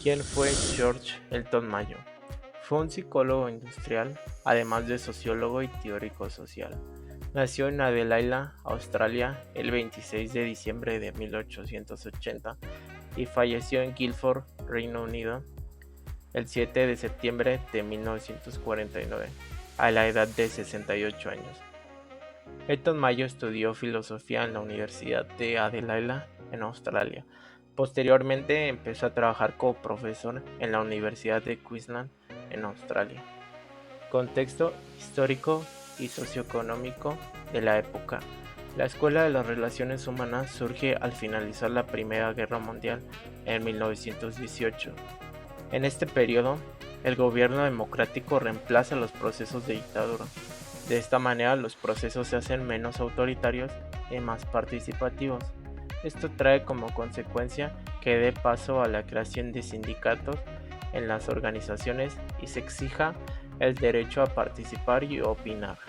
¿Quién fue George Elton Mayo? Fue un psicólogo industrial, además de sociólogo y teórico social. Nació en Adelaida, Australia, el 26 de diciembre de 1880 y falleció en Guildford, Reino Unido, el 7 de septiembre de 1949, a la edad de 68 años. Elton Mayo estudió filosofía en la Universidad de Adelaida, en Australia. Posteriormente empezó a trabajar como profesor en la Universidad de Queensland, en Australia. Contexto histórico y socioeconómico de la época. La Escuela de las Relaciones Humanas surge al finalizar la Primera Guerra Mundial en 1918. En este periodo, el gobierno democrático reemplaza los procesos de dictadura. De esta manera, los procesos se hacen menos autoritarios y más participativos. Esto trae como consecuencia que dé paso a la creación de sindicatos en las organizaciones y se exija el derecho a participar y opinar.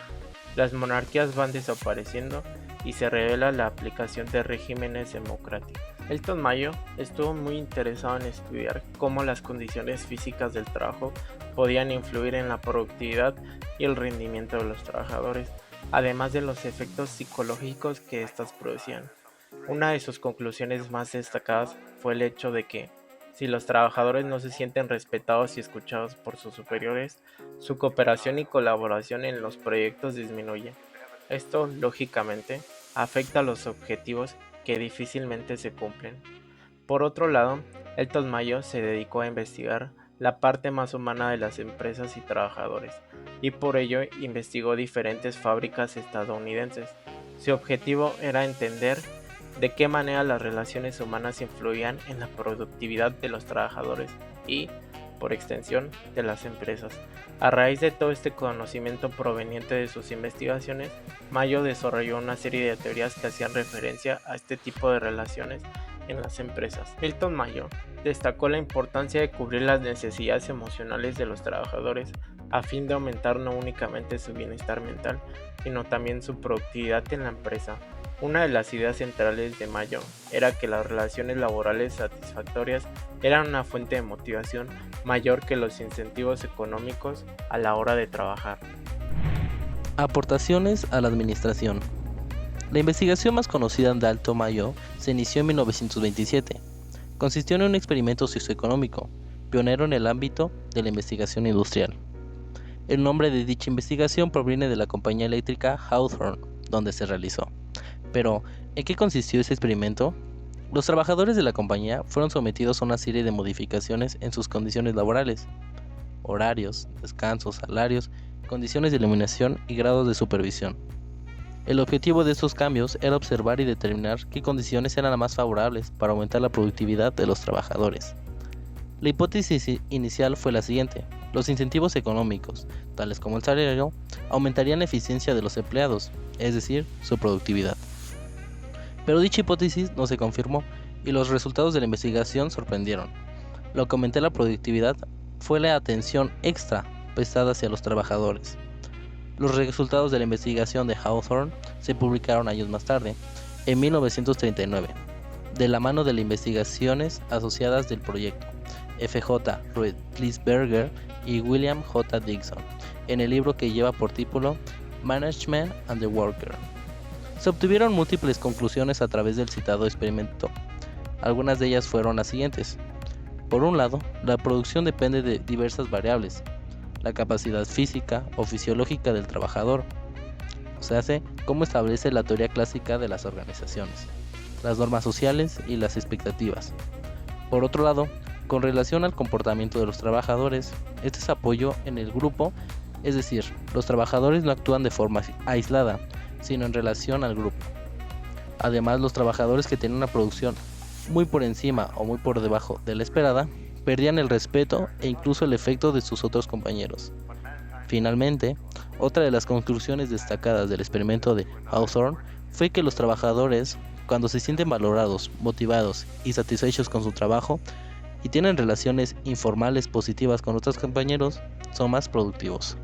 Las monarquías van desapareciendo y se revela la aplicación de regímenes democráticos. Elton Mayo estuvo muy interesado en estudiar cómo las condiciones físicas del trabajo podían influir en la productividad y el rendimiento de los trabajadores, además de los efectos psicológicos que éstas producían. Una de sus conclusiones más destacadas fue el hecho de que, si los trabajadores no se sienten respetados y escuchados por sus superiores, su cooperación y colaboración en los proyectos disminuye. Esto, lógicamente, afecta a los objetivos que difícilmente se cumplen. Por otro lado, Elton Mayo se dedicó a investigar la parte más humana de las empresas y trabajadores, y por ello investigó diferentes fábricas estadounidenses. Su objetivo era entender de qué manera las relaciones humanas influían en la productividad de los trabajadores y, por extensión, de las empresas. A raíz de todo este conocimiento proveniente de sus investigaciones, Mayo desarrolló una serie de teorías que hacían referencia a este tipo de relaciones en las empresas. Elton Mayo destacó la importancia de cubrir las necesidades emocionales de los trabajadores a fin de aumentar no únicamente su bienestar mental, sino también su productividad en la empresa. Una de las ideas centrales de Mayo era que las relaciones laborales satisfactorias eran una fuente de motivación mayor que los incentivos económicos a la hora de trabajar. Aportaciones a la administración. La investigación más conocida de Elton Mayo se inició en 1927. Consistió en un experimento socioeconómico, pionero en el ámbito de la investigación industrial. El nombre de dicha investigación proviene de la compañía eléctrica Hawthorne, donde se realizó. Pero, ¿en qué consistió ese experimento? Los trabajadores de la compañía fueron sometidos a una serie de modificaciones en sus condiciones laborales, horarios, descansos, salarios, condiciones de iluminación y grados de supervisión. El objetivo de estos cambios era observar y determinar qué condiciones eran las más favorables para aumentar la productividad de los trabajadores. La hipótesis inicial fue la siguiente: los incentivos económicos, tales como el salario, aumentarían la eficiencia de los empleados, es decir, su productividad. Pero dicha hipótesis no se confirmó y los resultados de la investigación sorprendieron. Lo que aumentó la productividad fue la atención extra prestada hacia los trabajadores. Los resultados de la investigación de Hawthorne se publicaron años más tarde, en 1939, de la mano de las investigaciones asociadas del proyecto F.J. Roethlisberger y William J. Dixon, en el libro que lleva por título Management and the Worker. Se obtuvieron múltiples conclusiones a través del citado experimento. Algunas de ellas fueron las siguientes. Por un lado, la producción depende de diversas variables: la capacidad física o fisiológica del trabajador, o sea, cómo establece la teoría clásica de las organizaciones, las normas sociales y las expectativas. Por otro lado, con relación al comportamiento de los trabajadores, este es apoyo en el grupo, es decir, los trabajadores no actúan de forma aislada, sino en relación al grupo. Además, los trabajadores que tienen una producción muy por encima o muy por debajo de la esperada, perdían el respeto e incluso el efecto de sus otros compañeros. Finalmente, otra de las conclusiones destacadas del experimento de Hawthorne fue que los trabajadores, cuando se sienten valorados, motivados y satisfechos con su trabajo y tienen relaciones informales positivas con otros compañeros, son más productivos.